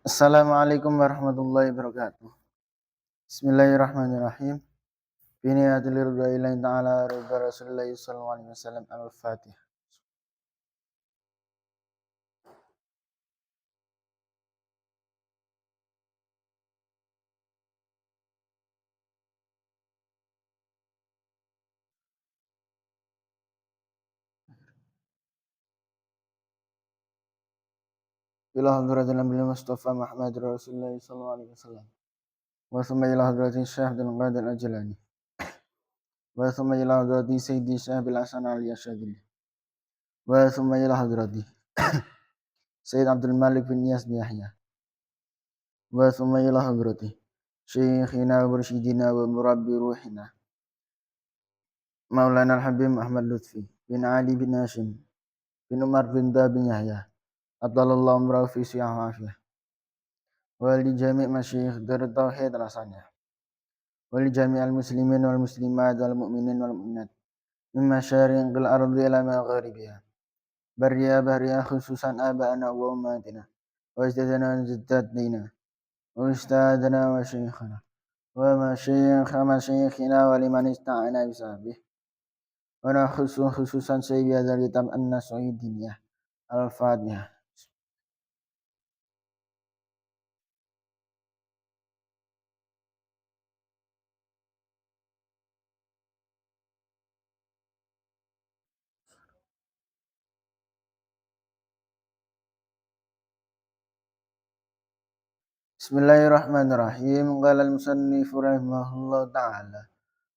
Assalamualaikum warahmatullahi wabarakatuh. Bismillahirrahmanirrahim. Biniyatil ridwa'illahi ta'ala ridha Rasulillahi sallallahu alaihi wasallam al-Fatihah. Ila hadratil Nabi Mustafa Muhammad Rasulullah sallallahu alaihi wasallam. Wa thumma ila hadratin Syekh Abdul Qadir Al-Jilani. Wa thumma ila hadrati Sayyidi Syekh Bil Hasan Al-Yasyadili. Wa thumma ila hadrati Sayyid Abdul Malik bin Niyas bin Yahya. Wa thumma ila hadrati Syekhina wa Mursyidina wa Murabbi Ruhina Maulana Al-Habib Ahmad Lutfi bin Ali bin Hashim bin Umar bin Da bin Yahya. Abdallah umrah fi siyah afiyah. Wa li jami' masyayikh dar tauhid rasanya. Wa li jami' al muslimin wal muslimat wal mu'minin wal mu'minat. Min masyariqil ardi ila magharibiha. Barriya bahriya khususan aba'ana wa ummatina. Wa ajdadana wa jaddadina. Wa ustadana wa syekhana. Wa masyayikhina wa liman ista'ana bisabih. Wa khususan sayyidi hadzal kitab an-nasu'idiniyah. Al-Fatihah. Bismillahirrahmanirrahim. Qala al-musannif rahimahullah ta'ala.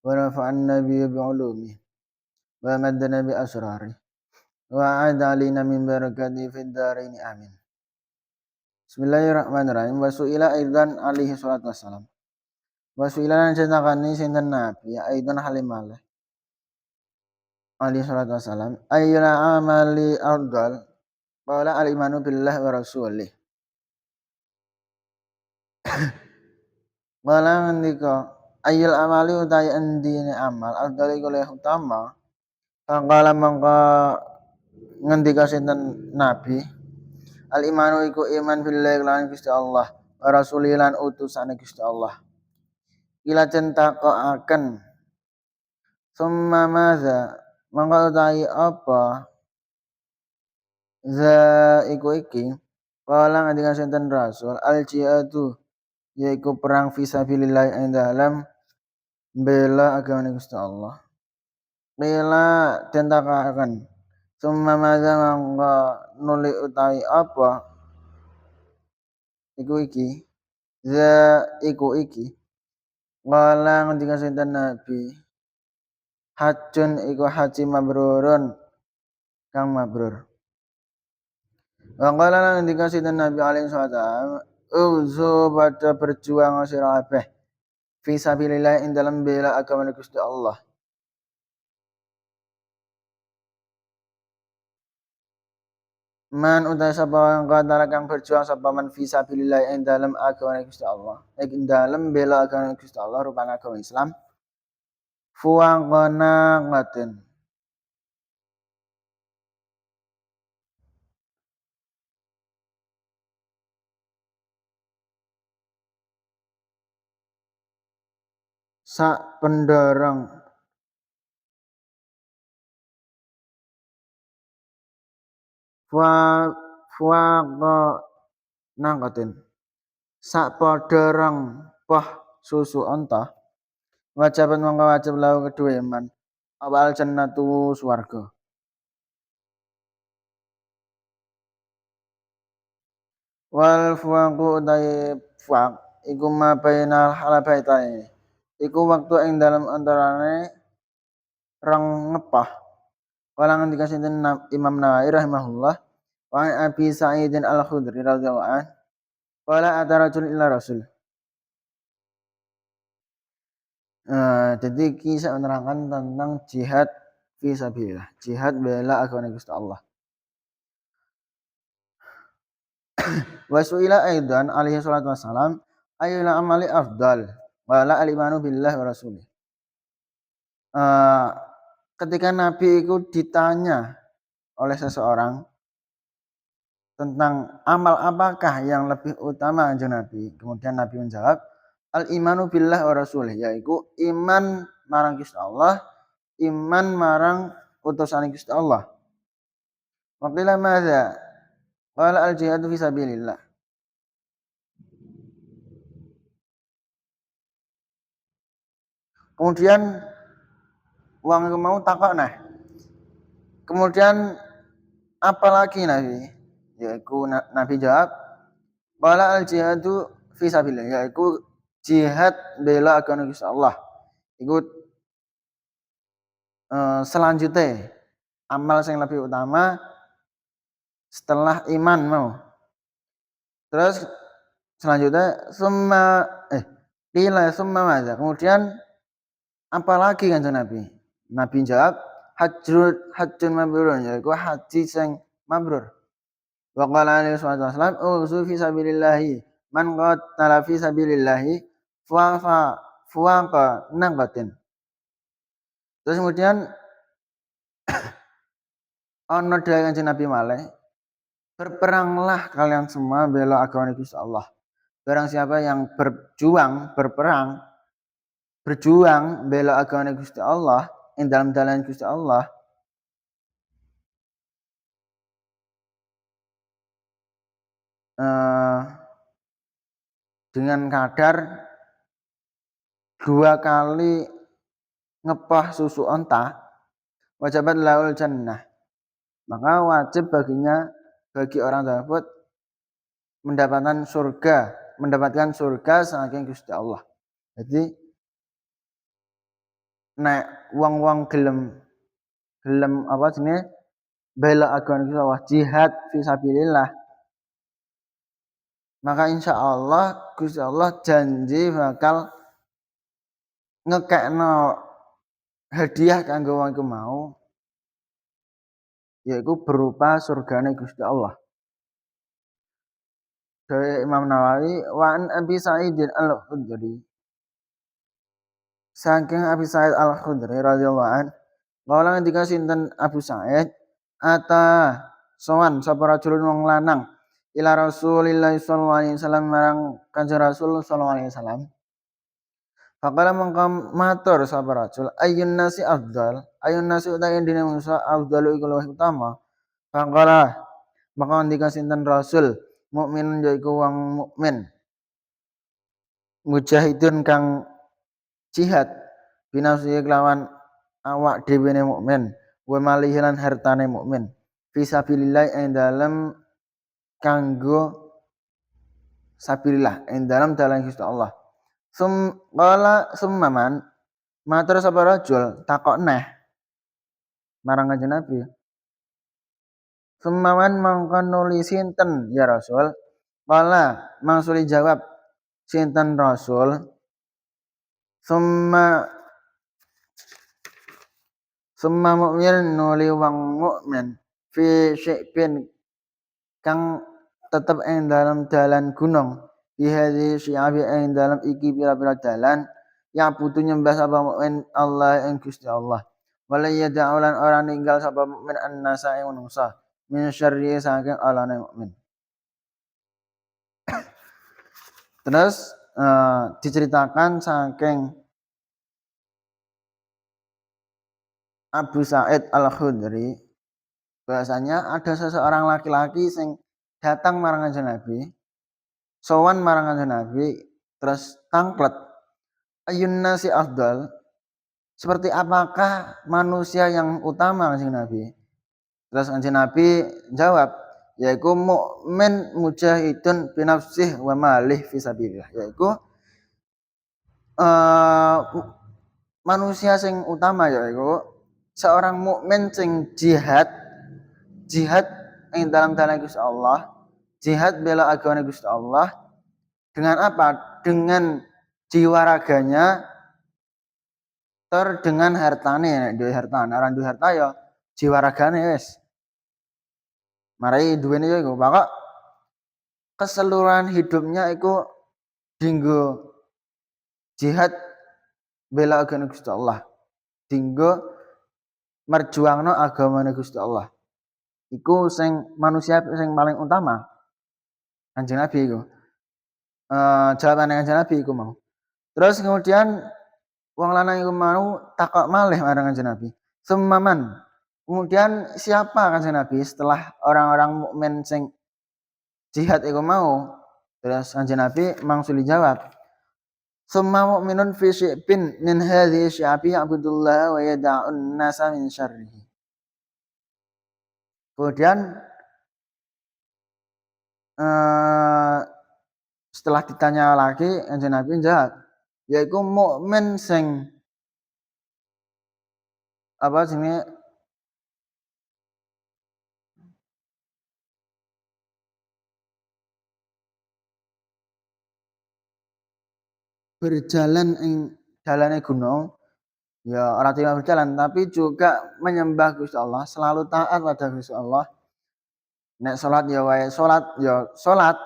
Wa nafa'anna bi ulumi wa maddana bi asrari wa a'ada alina min barakati fid dharain amin. Bismillahirrahmanirrahim. Wa su'ila aidan alaihi salatu wassalam. Wa su'ila lan cetakani sinten nabi aidan halimale alaihi salatu wassalam ayyul amali afdal qala al-imanu billah wa rasulih. Qala ngendika ayyul amali utai endine amal afdal iku luwih utama. Kala mangka ngendika sinten nabi al imanu iku iman billahi lan Gusti Allah wa rasulih lan utusane Gusti Allah. Ila centakoaken summa maza mangka utai apa za iku iki kala ngendika sinten rasul al jihadu yaiku perang fisabilillah ing dalam bela agama Gusti Allah. Bila tentakaken summa maza mangka nuli utawi apa iku iki za iku iki qala ngendika sinten nabi hajjun iku haji mabrurun kang mabrur. Wa qala lan ngendika sinten nabi alaihi wasallam uzu pada berjuang sira kabeh fi sabilillah ing dalam bela agama Gusti Allah. Man utai sapa kantara kang berjuang sapa man fi sabilillah ing dalem agama Gusti Allah. Ing dalem bela agama Gusti Allah rupane agama Islam. Fuwaqana ngaten. Sak pendorong fuwaqa nangkaten. Sak podorong poh susu onta. Wajiban mongko wajib lahu kedue iman. Awal jannatu swarga. Wal fuwaqu utai fuwaq iku ma bainal halabaitaini. Iku waktu ing dalam antarane rong ngepah. Kala ngendika sinten Imam Nawawi rahimahullah wa Abi Sa'idin Al-Khudri radhiyallahu an qala atarajul ila rasul. Jadi kisah menerangkan tentang jihad fisabilillah, jihad bela agama Gusti Allah. Wa su'ila aidan alaihi salatu wassalam ayyul amali afdal qala al-imanu billah wa rasulih. Ketika Nabi itu ditanya oleh seseorang tentang amal apakah yang lebih utama kanjeng Nabi. Kemudian Nabi menjawab, al-imanu billah wa rasulih, yaitu iman marang Gusti Allah, iman marang utusan Gusti Allah. Wa qila madza? Qala al-jihadu fi sabilillah. Kemudian wong iku mau takok nah. Kemudian apalagi Nabi? Yaitu Nabi jawab, qala al-jihadu fi sabilillah, yaitu jihad bela agama Gusti Allah. Iku selanjutnya amal yang lebih utama setelah iman mau. Terus selanjutnya summa madza. Kemudian apalagi kanjeng Nabi? Nabi jawab hajjun mabrurun, yaitu haji sing mabrur. Wa qala alaihi wasallam uzu fi sabilillahi man qatala fi sabilillahi fuwaqa naqatin. Terus kemudian ana dawuh kanjeng Nabi malih, berperanglah kalian semua bela agama Gusti Allah. Barang siapa yang berjuang bela agama Gusti Allah, ing dalam dalan Gusti Allah, dengan kadar 2 kali ngepah susu onta, wajibat laul jannah. Maka wajib bagi orang tersebut mendapatkan surga saking Gusti Allah. Jadi nek wong-wong gelem apa jenenge bela agama Gusti Allah, jihad fisabilillah, maka insya Allah Gusti Allah janji bakal ngekekno hadiah kanggo wong iku mau, yaitu berupa surgane Gusti Allah. Dari Imam Nawawi, wa an Abi Sa'id al-Khudri, saking Abi Sa'id al-Khudri radhiyallahu an, qala ngendika sinten Abu Sa'id, ata sowan sapa rajulun wong lanang ila Rasulillah sallallahu alaihi wasallam marang Kanjeng Rasul sallallahu alaihi wasallam. Faqala mangkam matur sapa rajul, ayyun nasi afdal, ayyun nasi utawi dene manusa afdalu iku luwih utama. Faqala maka ngendika sinten Rasul, mukmin yaiku wong mukmin, mujahidun kang jihad binafsihi kelawan awak dhewe ne mukmin, wa malihi lan hartane mukmin, fisabilillah ing dalem kanggo sabilillah ing dalem dalan Gusti Allah. Qala summaman, matur sapa rajul takok neh marang Kanjeng Nabi. Summaman mangkon nuli sinten ya Rasul? Qala mangsuli jawab sinten Rasul? Summa mukmin nuli wong mukmin fi syi'bin kang tetep ing dalam dalan gunung, fi hadhi syi'abi ing dalam iki pira-pira dalan, ya butuh nyembah sapa mukmin Allah ing Gusti Allah. Wala yada'ulan ora ninggal sapa mukmin annasa ing manungsa min syarri saking alane mukmin. Terus diceritakan saking Abu Sa'id al-Khudri, bahasanya ada seseorang laki-laki sing datang marang Kanjeng Nabi, sowan marang Kanjeng Nabi, terus tangklet, ayyun nasi afdal, seperti apakah manusia yang utama Kanjeng Nabi? Terus Kanjeng Nabi jawab, yaitu mukmin mujahidun binafsih wa malih fisabilillah, yaitu manusia sing utama, yaitu seorang mukmin sing jihad ing dalam dalan Gusti Allah, jihad bela agama Gusti Allah dengan apa? Dengan jiwa raganya, dengan hartane, duwe harta, ora duwe harta ya jiwa ragane wis. Marai duwene iku pokok keseluruhan hidupnya iku dinggo jihad bela agama Gusti Allah, dinggo merjuangno agamane Gusti Allah. iku sing manusia sing paling utama, Kanjeng Nabi iku. Jawabane Kanjeng Nabi iku mau. Terus kemudian wong lanang iku mau takok malih marang Kanjeng Nabi. Summaman. Kemudian siapa Kanjeng Nabi setelah orang-orang mukmin sing jihad iku mau? Terus Kanjeng Nabi mangsuli jawab. Summa mu'minun fi syi'bin min hadhihi syi'abi ya'budullah wa yada'un nasa min syarrihi. Kemudian setelah ditanya lagi Kanjeng Nabi jawab, yaiku mukmin sing apa jenenge berjalan ing dalane gunung, ya ora cuma berjalan tapi juga menyembah Gusti Allah, selalu taat pada Gusti Allah. Nek salat ya wae salat, ya salat.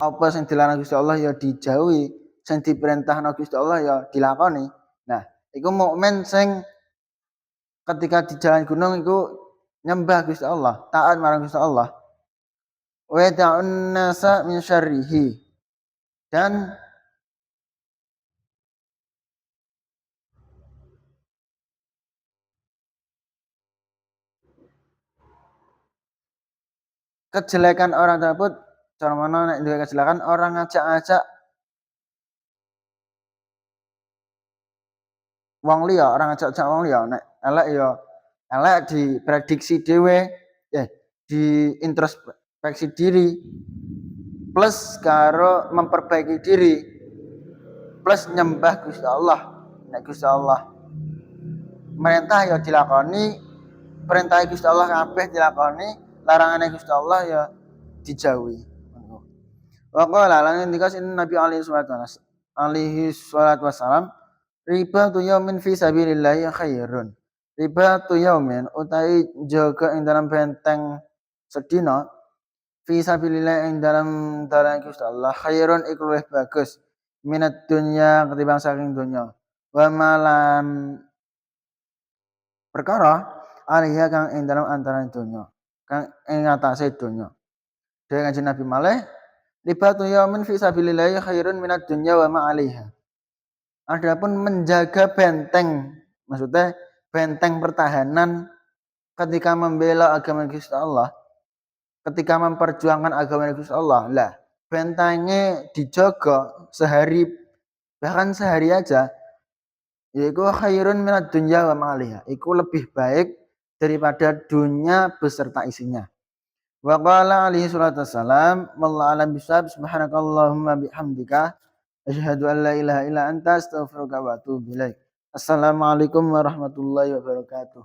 Apa sing dilarang Gusti Allah ya dijauhi, sing diperintahno Gusti Allah ya dilakoni. Nah, iku mukmin sing ketika di jalan gunung iku nyembah Gusti Allah, taat marang Gusti Allah. Wa ta'un nasa min syarrihi. Dan kejelekan orang tersebut cara mana nek duwe kejelekan orang ngajak-ngajak wong liya, orang ngajak-ngajak wong liya. Nek elek ya elek diprediksi dhewe, diintrospeksi diri plus karo memperbaiki diri plus nyembah Gusti Allah. Nek Gusti Allah merintah ya dilakoni, perintah Gusti Allah kabeh dilakoni, larangane Gusti Allah ya dijauhi. Wa qala lan dikasih Nabi alaihi salatu wassalam, riba tu yaumin fi sabilillah khairun. Riba tu yaumin utai jaga ing dalam benteng sedina fi sabilillah ing dalam dalan Gusti Allah khairun iku luwih bagus minat dunya ketimbang saking dunya. Wa malam perkara alaiha kang ing dalam antaraning dunya, kang ing ngatasé dunya. Dewe Kanjeng Nabi malih, ribatu yaumin fi sabilillah khairun minad dunya wa ma 'alaiha. Adapun menjaga benteng, maksudnya benteng pertahanan ketika membela agama Gusti Allah, ketika memperjuangkan agama Gusti Allah, lah bentengnya dijaga sehari, bahkan sehari aja, yaiku khairun minad dunya wa ma 'alaiha. Iku lebih baik daripada dunia beserta isinya. Wa qala alaihi salatu wassalam, wallahu a'lam bishawab, subhanakallahumma bihamdika asyhadu an la ilaha illa anta astaghfiruka wa atubu ilaik. Assalamualaikum warahmatullahi wabarakatuh.